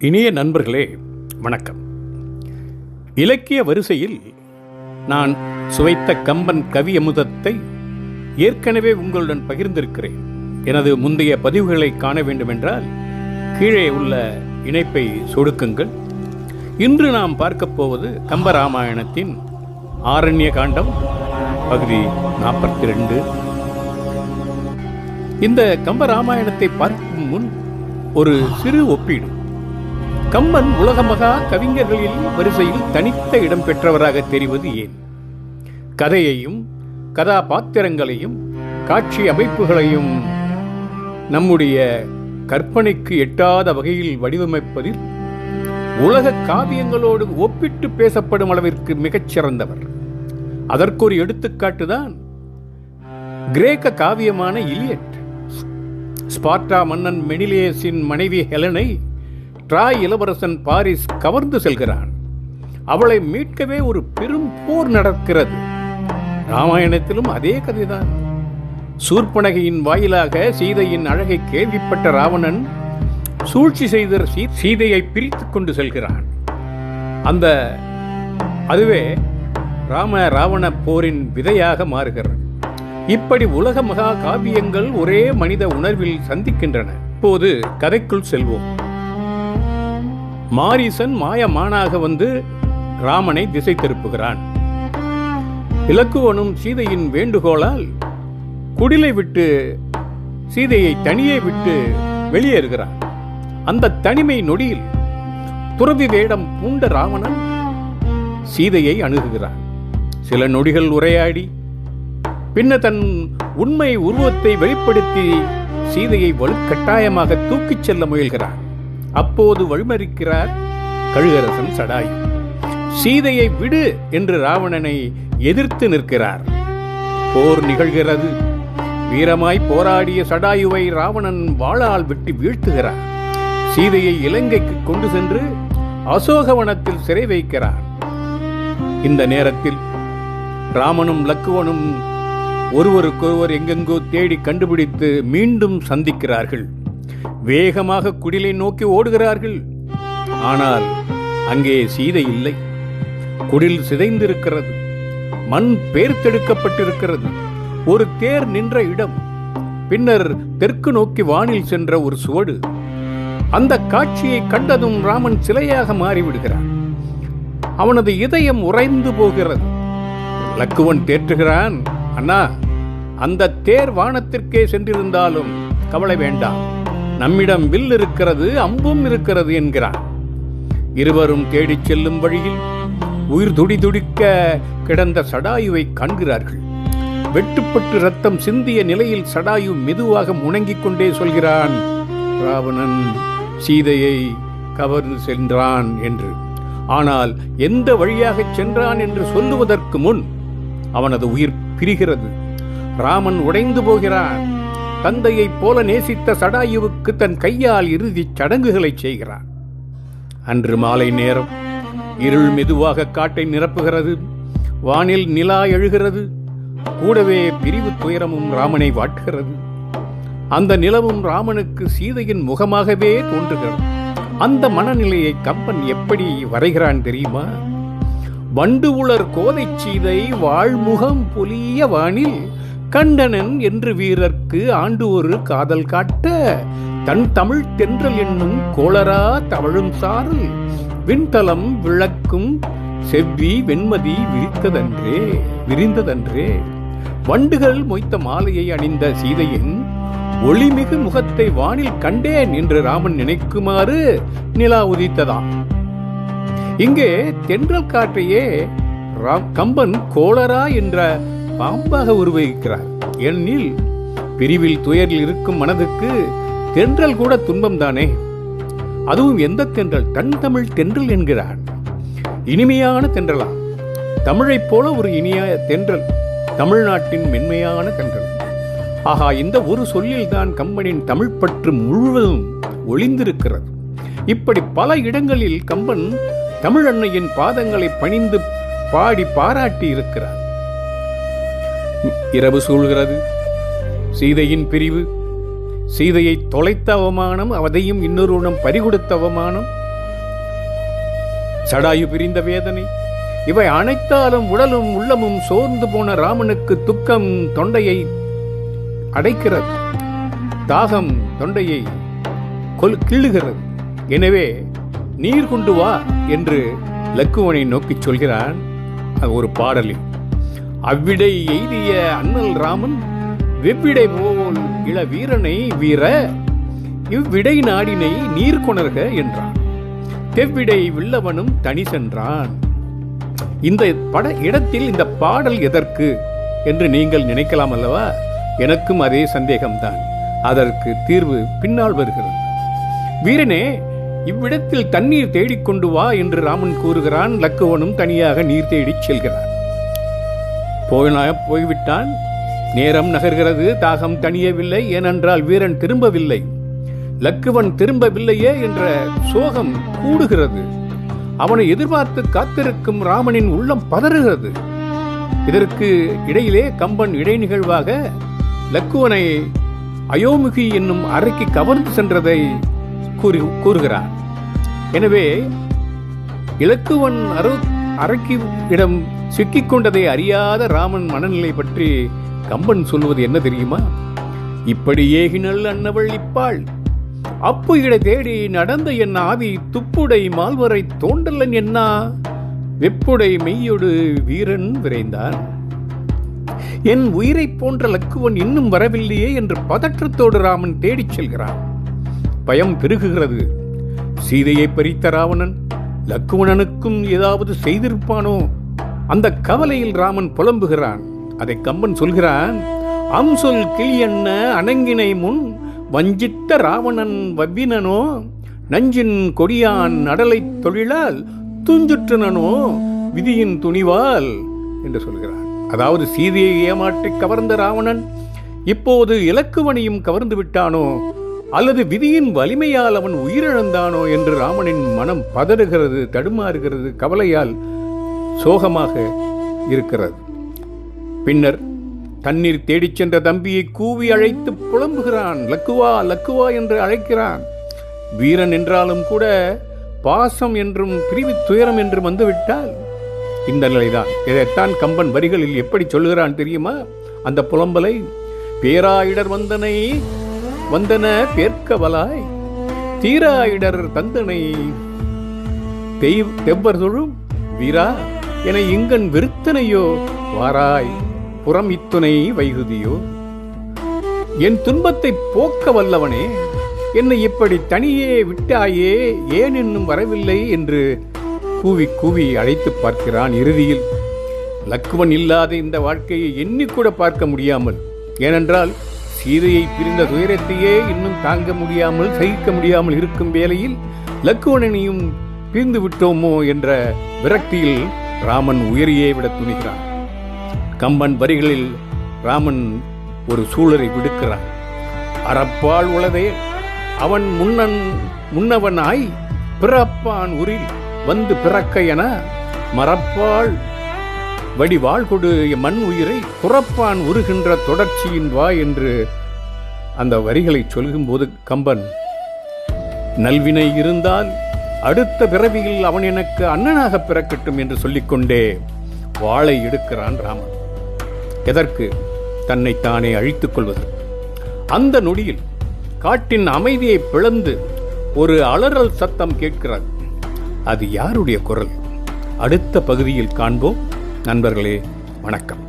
இனிய நண்பர்களே, வணக்கம். இலக்கிய வரிசையில் நான் சுவைத்த கம்பன் கவி அமுதத்தை ஏற்கனவே உங்களுடன் பகிர்ந்திருக்கிறேன். எனது முந்தைய பதிவுகளை காண வேண்டுமென்றால் கீழே உள்ள இணைப்பை சொடுக்குங்கள். இன்று நாம் பார்க்கப் போவது கம்பராமாயணத்தின் ஆரண்ய காண்டம் பகுதி 42. இந்த கம்பராமாயணத்தை பார்க்கும் முன் ஒரு சிறு ஒப்பீடு. கம்பன் உலகமகா கவிஞர்களில் வரிசையில் தனித்த இடம் பெற்றவராக தெரிவது ஏன்? கதையையும் கதாபாத்திரங்களையும் காட்சி அமைப்புகளையும் நம்முடைய கற்பனைக்கு எட்டாத வகையில் வடிவமைப்பதில் உலக காவியங்களோடு ஒப்பிட்டு பேசப்படும் அளவிற்கு மிகச்சிறந்தவர். அதற்கொரு எடுத்துக்காட்டுதான் கிரேக்க காவியமான இலியட். ஸ்பார்ட்டா மன்னன் மெனிலேயஸின் மனைவி ஹெலனை ட்ராய் இளவரசன் பாரிஸ் கவர்ந்து செல்கிறான். அவளை மீட்கவே ஒரு பெரும் போர் நடக்கிறது. ராமாயணத்திலும் அதே கதைதான். சூர்பனகையின் வாயிலாக சீதையின் அழகை கேள்விப்பட்ட ராவணன் சூழ்ச்சி செய்த சீதையை பிரித்துக் கொண்டு செல்கிறான். அதுவே ராம ராவண போரின் விதையாக மாறுகிறது. இப்படி உலக மகா காவியங்கள் ஒரே மனித உணர்வில் சந்திக்கின்றன. இப்போது கதைக்குள் செல்வோம். மாரீசன் மாயமானாக வந்து ராமனை திசை திருப்புகிறான். இலக்குவனும் சீதையின் வேண்டுகோளால் குடிலை விட்டு சீதையை தனியே விட்டு வெளியேறுகிறான். அந்த தனிமை நொடியில் துறவி வேடம் பூண்ட ராவணன் சீதையை அணுகுகிறான். சில நொடிகள் உரையாடி பின்னர் தன் உண்மை உருவத்தை வெளிப்படுத்தி சீதையை வலுக்கட்டாயமாக தூக்கிச் செல்ல முயல்கிறான். அப்போது வழிமறிக்கிறார் கழுகரசன் சடாயு. சீதையை விடு என்று ராவணனை எதிர்த்து நிற்கிறார். போர் நிகழ்கிறது. வீரமாய் போராடிய சடாயுவை ராவணன் வாளால் வெட்டி வீழ்த்துகிறார். சீதையை இலங்கைக்கு கொண்டு சென்று அசோகவனத்தில் சிறை வைக்கிறார். இந்த நேரத்தில் ராமனும் லக்குவனும் ஒருவருக்கொருவர் எங்கெங்கோ தேடி கண்டுபிடித்து மீண்டும் சந்திக்கிறார்கள். வேகமாக குடிலை நோக்கி ஓடுகிறார்கள். ஆனால் அங்கே சீதை இல்லை. குடில் சிதைந்திருக்கிறது. மண் பேர்த்தெடுக்கப்பட்டிருக்கிறது. ஒரு தேர் நின்ற இடம். பின்னர் தெற்கு நோக்கி வானில் சென்ற ஒரு சுவடு. அந்த காட்சியை கண்டதும் ராமன் சிலையாக மாறிவிடுகிறான். அவனது இதயம் உறைந்து போகிறது. லக்குவன் தேற்றுகிறான், அண்ணா, அந்த தேர் வானத்திற்கே சென்றிருந்தாலும் கவலை வேண்டாம், நம்மிடம் வில் இருக்கிறது, அம்பும் இருக்கிறது என்கிறான். இருவரும் தேடிச் செல்லும் வழியில் உயிர் துடிதுடிக்க கிடந்த சடாயுவை காண்கிறார்கள். வெட்டுப்பட்டு ரத்தம் சிந்திய நிலையில் சடாயு மெதுவாக முணங்கிக் கொண்டே சொல்கிறான், ராவணன் சீதையை கவர்ந்து சென்றான் என்று. ஆனால் எந்த வழியாக சென்றான் என்று சொல்லுவதற்கு முன் அவனது உயிர் பிரிகிறது. ராமன் உடைந்து போகிறான். தந்தையைப் போல நேசித்த சடாயுவுக்கு தன் கையால் இறுதிச் சடங்குகளை செய்கிறான். அன்று மாலை நேரம். இருள் மெதுவாக காட்டை நிரப்புகிறது. வானில் நிலா எழுகிறது. கூடவே பிரிவு துயரமும் ராமனை வாட்டுகிறது. அந்த நிலவும் ராமனுக்கு சீதையின் முகமாகவே தோன்றுகிறது. அந்த மனநிலையை கம்பன் எப்படி வரைகிறான் தெரியுமா? வண்டு உலர் கோதை சீதை வாழ்முகம் பொலிய வானில் கண்டனன் என்று வீரர்க்கு ஆண்டு ஒரு காதல் காட்ட தன் தமிழ் தென்றல் என்னும் கோளரா தவழும் சாரல் விண்தலம் விளக்கும் செவ்வி வெண்மதி விரிந்ததன்றே. வண்டுகள் மொய்த்த மாலையை அணிந்த சீதையின் ஒளிமிகு முகத்தை வானில் கண்டேன் என்று ராமன் நினைக்குமாறு நிலா உதித்ததாம். இங்கே தென்றல் காற்றையே கம்பன் கோளரா என்ற பாம்பாக உருவகிக்கிறார். ஏனெனில் பிரிவில் துயரில் இருக்கும் மனதுக்கு தென்றல் கூட துன்பம் தானே. அதுவும் எந்த தென்றல்? தன் தமிழ் தென்றல் என்கிறார். இனிமையான தென்றலா? தமிழைப் போல ஒரு இனிய தென்றல், தமிழ்நாட்டின் மென்மையான தென்றல். ஆகா, இந்த ஒரு சொல்லில் தான் கம்பனின் தமிழ் பற்று முழுவதும் ஒளிந்திருக்கிறது. இப்படி பல இடங்களில் கம்பன் தமிழ் அன்னையின் பாதங்களை பணிந்து பாடி பாராட்டி இருக்கிறார். இரவு சூழ்கிறது. சீதையின் பிரிவு, சீதையை தொலைத்த அவமானம், அதையும் இன்னொருவனம் பறிகொடுத்த அவமானம், சடாயு பிரிந்த வேதனை இவை அனைத்தாலும் உடலும் உள்ளமும் சோர்ந்து போன ராமனுக்கு துக்கம் தொண்டையை அடைக்கிறது, தாகம் தொண்டையை கிள்ளுகிறது. எனவே நீர் கொண்டு வா என்று லக்குவனை நோக்கி சொல்கிறான் ஒரு பாடலில். அவ்விடை எய்திய அண்ணல் ராமன் வெவ்விடை போல் இள வீரனை வீர இவ்விடை நாடினை நீர் கொணர்க என்றான். தெவ்விடை வில்லவனும் தனி சென்றான். இந்த இடத்தில் இந்த பாடல் எதற்கு என்று நீங்கள் நினைக்கலாம் அல்லவா? எனக்கும் அதே சந்தேகம்தான். அதற்கு தீர்வு பின்னால் வருகிறது. வீரனே, இவ்விடத்தில் தண்ணீர் தேடிக்கொண்டு வா என்று ராமன் கூறுகிறான். லக்குவனும் தனியாக நீர் தேடிச் செல்கிறான். போய்விட்டான். நேரம் நகர்கிறது. தாகம் தணியவில்லை. ஏனென்றால் வீரன் திரும்பவில்லை. லக்குவன் திரும்பவில்லையே என்ற சோகம் கூடுகிறது. அவனை எதிர்பார்த்து காத்திருக்கும் ராமனின் உள்ளம் பதறுகிறது. இதற்கு இடையிலே கம்பன் இடைநிகழ்வாக லக்குவனை அயோமுகி என்னும் அறைக்கு கவர்ந்து சென்றதை கூறுகிறார். எனவே இலக்குவன் அறைக்கு இடம் சிக்கிக் கொண்டதை அறியாத ராமன் மனநிலை பற்றி கம்பன் சொல்வது என்ன தெரியுமா? இப்படி ஏகினள் அன்னவள் இப்பாள் அப்பு இட தேடி நடந்த என் ஆவி துப்புடை மால்வரை தோண்டலன் என்ன வெப்புடை மெய்யொடு வீரன் விரைந்தான். என் உயிரை போன்ற லக்குவன் இன்னும் வரவில்லையே என்று பதற்றத்தோடு ராமன் தேடிச் செல்கிறான். பயம் பெருகுகிறது. சீதையை பறித்த ராவணன் லக்குவணனுக்கும் ஏதாவது செய்திருப்பானோ? அந்த கவலையில் ராமன் புலம்புகிறான். அதை கம்பன் சொல்கிறான். அம்சொல் கிளியன்ன அணங்கினை முன் வஞ்சித்த ராவணன் வவ்வினனோ நஞ்சின் கொடியான் நடலை தொழிலால் துஞ்சுற்றனோ விதியின் துணிவால் என்று சொல்கிறான். அதாவது சீதையை ஏமாற்றி கவர்ந்த ராவணன் இப்போது இலக்குவனையும் கவர்ந்து விட்டானோ, அல்லது விதியின் வலிமையால் அவன் உயிரிழந்தானோ என்று ராமனின் மனம் பதறுகிறது, தடுமாறுகிறது, கவலையால் சோகமாக இருக்கிறது. பின்னர் தண்ணீர் தேடிச் சென்ற தம்பியை கூவி அழைத்து புலம்புகிறான். லக்குவா லக்குவா என்று அழைக்கிறான். வீரன் என்றாலும் கூட பாசம் என்றும் பிரிவு துயரம் என்றும் வந்துவிட்டால் இந்த நிலைதான். இதைத்தான் கம்பன் வரிகளில் எப்படி சொல்கிறான் தெரியுமா? அந்த புலம்பலை பேராயிடர் வந்தன பேர்க்கவலாய் தீராயிடர் தந்தனை தெவ்வர் தொழும் வீரா என இங்கன் விருத்தனையோ வாராய் புறம் இத்துணை வைகுதியோ. என் துன்பத்தை போக்க வல்லவனே, என்னை இப்படி தனியே விட்டாயே, ஏன் இன்னும் வரவில்லை என்று கூவி கூவி அழைத்து பார்க்கிறான். இறுதியில் லக்குவன் இல்லாத இந்த வாழ்க்கையை எண்ணிக்கூட பார்க்க முடியாமல், ஏனென்றால் சீதையை பிரிந்த துயரத்தையே இன்னும் தாங்க முடியாமல் சகிக்க முடியாமல் இருக்கும் வேளையில் லக்குவனையும் பிரிந்து விட்டோமோ என்ற விரக்தியில் ராமன் உயிரையே விட துணிகிறான். கம்பன் வரிகளில் ராமன் ஒரு சூழலை விடுக்கிறான். அறப்பால் உளதே அவன் முன்னவனாய் பிறப்பான் உரில் வந்து பிறக்க என மறப்பால் வடிவாள் கொடு மண் உயிரை துறப்பான் உருகின்ற தொடர்ச்சியின் வா என்று அந்த வரிகளை சொல்லும்போது கம்பன், நல்வினை இருந்தால் அடுத்த பிறவியில் அவன் எனக்கு அண்ணனாக பிறக்கட்டும் என்று சொல்லிக்கொண்டே வாளை எடுக்கிறான் ராமன். எதற்கு? தன்னைத்தானே அழித்துக் கொள்வதற்கு. அந்த நொடியில் காட்டின் அமைதியை பிளந்து ஒரு அலறல் சத்தம் கேட்கிறது. அது யாருடைய குரல்? அடுத்த பகுதியில் காண்போம். நண்பர்களே, வணக்கம்.